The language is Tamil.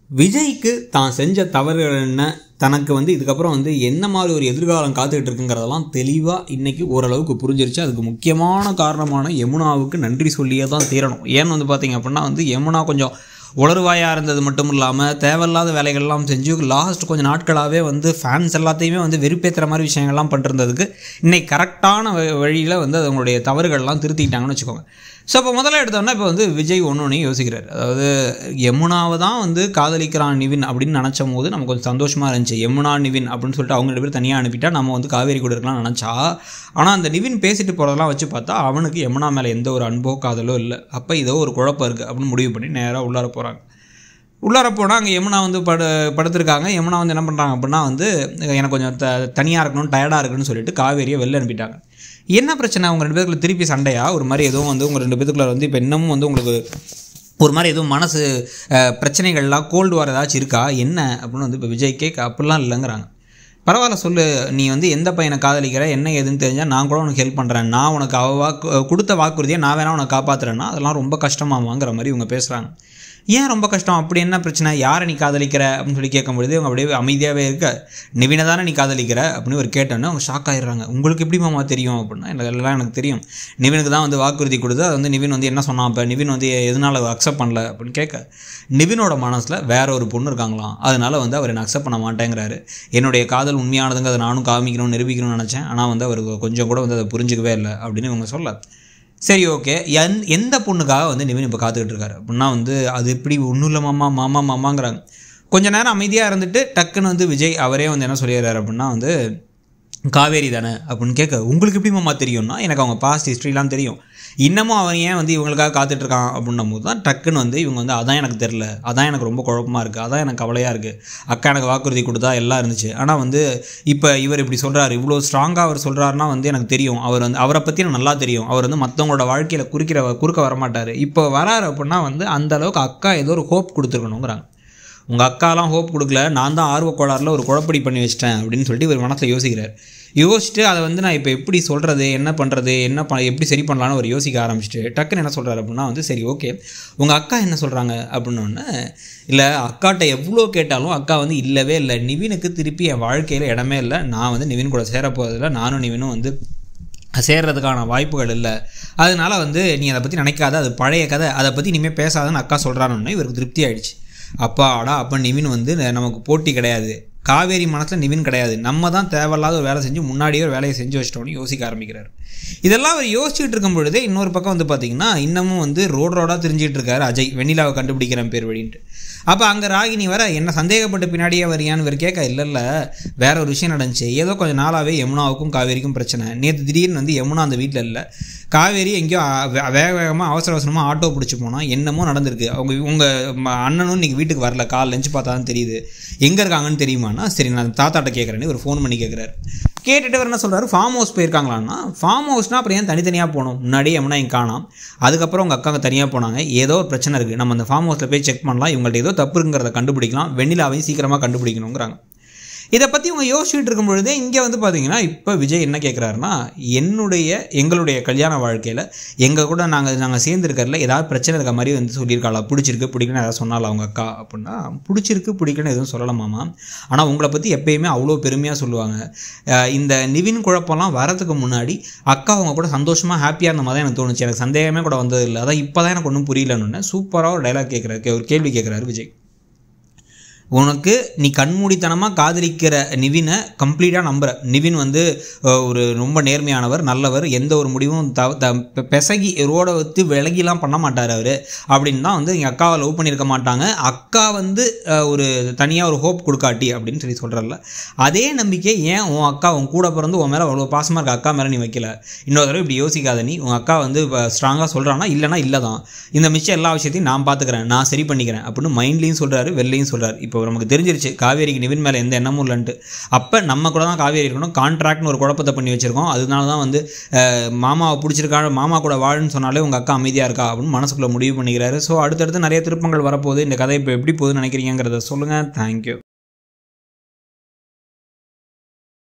விஜய்க்கு தான் செஞ்ச தவறுகள் என்ன, தனக்கு இதுக்கப்புறம் என்ன மாதிரி ஒரு எதிர்காலம் காத்துக்கிட்டு இருக்குங்கிறதெல்லாம் தெளிவாக இன்றைக்கி ஓரளவுக்கு புரிஞ்சிருச்சு. அதுக்கு முக்கியமான காரணமான யமுனாவுக்கு நன்றி சொல்லியே தான் தீரணும். ஏன்னு பார்த்திங்க அப்படின்னா யமுனா கொஞ்சம் உளறுவாயாக இருந்தது மட்டும் இல்லாமல் தேவையில்லாத வேலைகள்லாம் செஞ்சு லாஸ்ட் கொஞ்சம் நாட்களாகவே ஃபேன்ஸ் எல்லாத்தையுமே வெறுப்பேற்றுற மாதிரி விஷயங்கள்லாம் பண்ணிருந்ததுக்கு இன்றைக்கி கரெக்டான வழியில் அவங்களுடைய தவறுகள்லாம் திருத்திட்டாங்கன்னு வச்சுக்கோங்க. ஸோ இப்போ முதல்ல எடுத்தோன்னா இப்போ விஜய் ஒன்று யோசிக்கிறார். அதாவது யமுனாவை தான் காதலிக்கிறான் நிவின் அப்படின்னு நினச்சும் போது நமக்கு கொஞ்சம் சந்தோஷமாக இருந்துச்சு. யமுனா நிவின் அப்படின்னு சொல்லிட்டு அவங்க 2 பேர் தனியாக அனுப்பிட்டா நம்ம காவேரி கூட இருக்கலாம்னு நினச்சா, ஆனால் அந்த நிவின் பேசிட்டு போகிறதெல்லாம் வச்சு பார்த்தா அவனுக்கு யமுனா மேலே எந்த ஒரு அன்போ காதலோ இல்லை. அப்போ ஏதோ ஒரு குழப்பம் இருக்குது அப்படின்னு முடிவு பண்ணி நேராக உள்ளார போகிறாங்க. உள்ளார போனால் அங்கே யமுனா படுத்திருக்காங்க. யமுனா என்ன பண்ணுறாங்க அப்படின்னா எனக்கு கொஞ்சம் தனியாக இருக்கணும், டயர்டாக இருக்குன்னு சொல்லிட்டு காவேரியை வெளில அனுப்பிட்டாங்க. என்ன பிரச்சனை, அவங்க 2 பேருக்குள்ள திருப்பி சண்டையா? ஒரு மாதிரி எதுவும் உங்கள் 2 பேருக்குள்ள இப்போ இன்னமும் உங்களுக்கு ஒரு மாதிரி எதுவும் மனசு பிரச்சனைகள்லாம் கோல்டு வார் ஏதாச்சும் இருக்கா என்ன அப்படின்னு இப்போ விஜய் கேட்க அப்படிலாம் இல்லைங்கிறாங்க. பரவாயில்ல சொல்லு, நீ எந்த பையனை காதலிக்கிற என்ன ஏதுன்னு தெரிஞ்சால் நான் கூட உனக்கு ஹெல்ப் பண்ணுறேன், நான் உனக்கு கொடுத்த வாக்குறுதியை நான் வேணா உனக்கு காப்பாற்றுறேன்னா அதெல்லாம் ரொம்ப கஷ்டமாவாங்கிற மாதிரி இவங்க பேசுகிறாங்க. ஏன் ரொம்ப கஷ்டம், அப்படி என்ன பிரச்சனை, யாரை நீ காதலிக்கிற அப்படின்னு சொல்லி கேட்கும்பொழுது அவங்க அப்படியே அமைதியாகவே இருக்க. நிவினை தானே நீ காதலிக்கிற அப்படின்னு ஒரு கேட்டோன்னே அவங்க ஷாக் ஆகிடுறாங்க. உங்களுக்கு எப்படி மாமா தெரியும் அப்படின்னா, எல்லாம் எனக்கு தெரியும், நிவினுக்கு தான் வாக்குறுதி கொடுத்து அது நிவின் என்ன சொன்னான், இப்போ நிவின் எதனால் அக்செப்ட் பண்ணல அப்படின்னு கேட்க, நிவினோட மனசில் வேற ஒரு பொண்ணு இருக்காங்களாம், அதனால் அவர் என்னை அக்செப்ட் பண்ண மாட்டேங்கிறாரு. என்னுடைய காதல் உண்மையானதுங்க, அதை நானும் காமிக்கணும்னு நிரூபிக்கணும்னு நினச்சேன், ஆனால் அவர் கொஞ்சம் கூட அதை புரிஞ்சிக்கவே இல்லை அப்படின்னு இவங்க சொல்ல. சரி ஓகே, எந்த பொண்ணுக்காக நிவின் இப்போ காத்துக்கிட்டு இருக்காரு அப்படின்னா அது எப்படி ஒன்றும் இல்லை மாமா மாமா மாமாங்கிறாங்க. கொஞ்சம் நேரம் அமைதியாக இருந்துட்டு டக்குன்னு விஜய் அவரே என்ன சொல்லிடுறாரு அப்படின்னா காவேரி தானே அப்படின்னு கேட்க, உங்களுக்கு எப்படி மாமா தெரியும்னா, எனக்கு அவங்க பாஸ்ட் ஹிஸ்ட்ரிலாம் தெரியும், இன்னமும் அவன் ஏன் இவங்களுக்காக காத்துட்ருக்கான் அப்படின்னும் போது தான் டக்குன்னு இவங்க அதான் எனக்கு தெரில, அதான் எனக்கு ரொம்ப குழப்பமாக இருக்குது, அதான் எனக்கு கவலையாக இருக்குது, அக்கா எனக்கு வாக்குறுதி கொடுத்தா எல்லாம் இருந்துச்சு, ஆனால் இப்போ இவர் இப்படி சொல்கிறாரு, இவ்வளோ ஸ்ட்ராங்காக அவர் சொல்கிறாருன்னா எனக்கு தெரியும், அவரை பற்றி எனக்கு நல்லா தெரியும், அவர் மற்றவங்களோட வாழ்க்கையில் குறுக்க வரமாட்டார், இப்போ வராரு அப்படின்னா அந்தளவுக்கு அக்கா ஏதோ ஒரு ஹோப் கொடுத்துருக்கணுங்கிறாங்க. உங்கள் அக்காலாம் ஹோப் கொடுக்கல, நான் தான் ஆர்வக்கோளாறில் ஒரு குழப்படி பண்ணி வச்சிட்டேன் அப்படின்னு சொல்லிட்டு இவர் மனசில் யோசிக்கிறார். யோசிச்சுட்டு அதை நான் இப்போ எப்படி சொல்கிறது, என்ன பண்ணுறது, எப்படி சரி பண்ணலான்னு அவர் யோசிக்க ஆரம்பிச்சுட்டு டக்குன்னு என்ன சொல்கிறார் அப்படின்னா சரி ஓகே, உங்கள் அக்கா என்ன சொல்கிறாங்க அப்படின்னோடனே, இல்லை அக்காட்ட எவ்வளோ கேட்டாலும் அக்கா இல்லவே இல்லை, நிவினுக்கு திருப்பி என் வாழ்க்கையில் இடமே இல்லை, நான் நிவின் கூட சேரப்போவதில்லை, நானும் நிவினும் சேர்றதுக்கான வாய்ப்புகள் இல்லை, அதனால் நீ அதை பற்றி நினைக்காத, அது பழைய கதை, அதை பற்றி இனிமேல் பேசாதன்னு அக்கா சொல்கிறான்னு இவருக்கு திருப்தி ஆகிடுச்சு. அப்பாடா, அப்போ நிவின் நமக்கு போட்டி கிடையாது, காவேரி மனசில் நிவின் கிடையாது, நம்ம தான் தேவையில்லாத ஒரு வேலை செஞ்சு முன்னாடியே ஒரு வேலையை செஞ்சு வச்சிட்டோன்னு யோசிக்க ஆரம்பிக்கிறார். இதெல்லாம் அவர் யோசிச்சுட்டு இருக்கும் பொழுதே இன்னொரு பக்கம் பார்த்திங்கன்னா இன்னமும் ரோடாக தெரிஞ்சிட்டு இருக்காரு அஜய், வெண்ணிலாவை கண்டுபிடிக்கிறேன் பேர் வழின்ட்டு. அப்போ அங்கே ராகினி வர என்ன சந்தேகப்பட்டு பின்னாடியே வரியான்னு இவர் கேட்க, இல்லை வேற ஒரு விஷயம் நடந்துச்சு, ஏதோ கொஞ்சம் நாளாகவே யமுனாவுக்கும் காவேரிக்கும் பிரச்சனை, நேற்று திடீர்னு யமுனா அந்த வீட்டில் இல்லை, காவேரி எங்கேயோ வேகமாக அவசரமாக ஆட்டோ பிடிச்சி போனால் என்னமோ நடந்திருக்கு, உங்கள் அண்ணனும் இன்றைக்கி வீட்டுக்கு வரல, கால் லஞ்சு பார்த்தா தான் தெரியுது, எங்கே இருக்காங்கன்னு தெரியுமாண்ணா, சரி நான் தாத்தாட்ட கேட்குறேன்னு ஒரு ஃபோன் பண்ணி கேட்குறாரு. கேட்டுட்டு அவர் என்ன சொல்கிறாரு, ஃபார்ம் ஹவுஸ் போயிருக்காங்களான்னா, ஃபார்ம் ஹவுஸ்னால் அப்புறம் ஏன் தனித்தனியாக போகணும், முன்னாடியே யமுனா இங்கே காணோம், அதுக்கப்புறம் உங்கள் அக்காங்க தனியாக போனாங்க, ஏதோ ஒரு பிரச்சனை இருக்குது, நம்ம அந்த ஃபார்ம் ஹவுஸில் போய் செக் பண்ணலாம், இவங்கள்ட்ட ஏதோ தப்புங்கிறத கண்டுபிடிக்கலாம், வெண்ணிலாவையும் சீக்கிரமாக கண்டுபிடிக்கணுங்கிறாங்க. இதை பற்றி இவங்க யோசிச்சுட்டு இருக்கும் பொழுதே இங்கே பார்த்தீங்கன்னா இப்போ விஜய் என்ன கேட்குறாருன்னா, எங்களுடைய கல்யாண வாழ்க்கையில் எங்கள் கூட நாங்கள் சேர்ந்துருக்கறதுல ஏதாவது பிரச்சனை இருக்க மாதிரி சொல்லியிருக்காளா, பிடிச்சிருக்கு பிடிக்கலன்னு ஏதாவது சொன்னால அவங்க அக்கா அப்படின்னா, பிடிச்சிருக்கு பிடிக்கலன்னு எதுவும் சொல்லலாமாமா, ஆனால் உங்களை பற்றி எப்பயுமே அவ்வளோ பெருமையாக சொல்லுவாங்க, இந்த நிவின் குழப்பம்லாம் வரதுக்கு முன்னாடி அக்கா அவங்க கூட சந்தோஷமாக ஹாப்பியாக இருந்த மாதிரி தான் எனக்கு தோணுச்சு, எனக்கு சந்தேகமே கூட வந்ததில்லை, அதான் இப்போ தான் எனக்கு ஒன்றும் புரியலன்னு சூப்பராக ஒரு டைலாக் கேட்குறாரு, ஒரு கேள்வி கேட்குறாரு விஜய். உனக்கு நீ கண்மூடித்தனமாக காதலிக்கிற நிவினை கம்ப்ளீட்டாக நம்புற, நிவின் ஒரு ரொம்ப நேர்மையானவர், நல்லவர், எந்த ஒரு முடிவும் பெசகி ரோடை வச்சு விலகிலாம் பண்ண மாட்டார் அவர் அப்படின்னு தான் எங்கள் அக்காவை லவ் பண்ணியிருக்க மாட்டாங்க, அக்கா ஒரு தனியாக ஒரு ஹோப் கொடுக்காட்டி அப்படின்னு சொல்கிறல்ல, அதே நம்பிக்கை ஏன் உன் அக்கா உன் கூட பிறந்து உன் மேலே அவ்வளோ பாசமாக இருக்க அக்கா மேலே நீ வைக்கல, இன்னொரு தடவை இப்படி யோசிக்காத, நீ உங்கள் அக்கா இப்போ ஸ்ட்ராங்காக சொல்கிறான்னா இல்லைனா இல்லை தான், இந்த மிச்சம் எல்லா விஷயத்தையும் நான் பார்த்துக்கிறேன், நான் சரி பண்ணிக்கிறேன் அப்படின்னு மைண்ட்லேயும் சொல்கிறாரு, வெளிலையும் சொல்கிறார். இப்போ நமக்கு தெரிஞ்சிருச்சு காவேரிக்கு நிவின் மேலே எந்த எண்ணமும் இல்லைன்ட்டு, அப்போ நம்ம கூட தான் காவேரி இருக்கணும், கான்ட்ராக்ட்னு ஒரு குழப்பத்தை பண்ணி வச்சுருக்கோம், அதனால தான் மாமாவை பிடிச்சிருக்கா, மாமா கூட வாழுன்னு சொன்னாலே உங்கள் அக்கா அமைதியாக இருக்கா அப்படின்னு மனசுக்குள்ளே முடிவு பண்ணிக்கிறாரு. ஸோ அடுத்தடுத்து நிறைய திருப்பங்கள் வரப்போகுது, இந்த கதை இப்போ எப்படி போகுதுன்னு நினைக்கிறீங்கிறத சொல்லுங்கள். தேங்க்யூ.